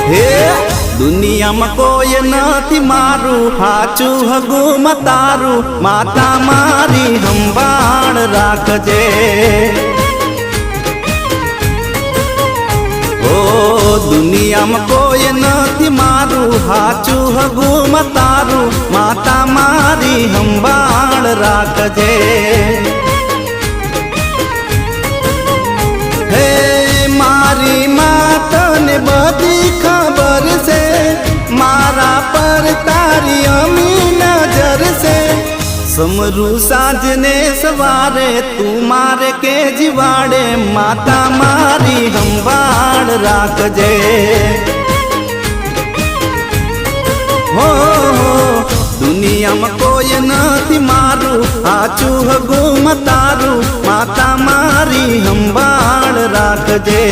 हे दुनिया में कोई नहीं मारू हाचू हगू मतारू माता मारी हंबाड़ राखजे ओ दुनिया में कोई नहीं मारू हाचू हगू मतारू माता मारी हंबाड़ राखजे हे मारी माता ने बधी खबर से मारा पर तारी अमी नजर से समरू साजने सवारे तू मारे के जिवाड़े माता मारी हंबाड़ राखजे हो दुनिया में कोई नहीं मारू हाचू हगू मतारू माता मारी हंबाड़ राखजे।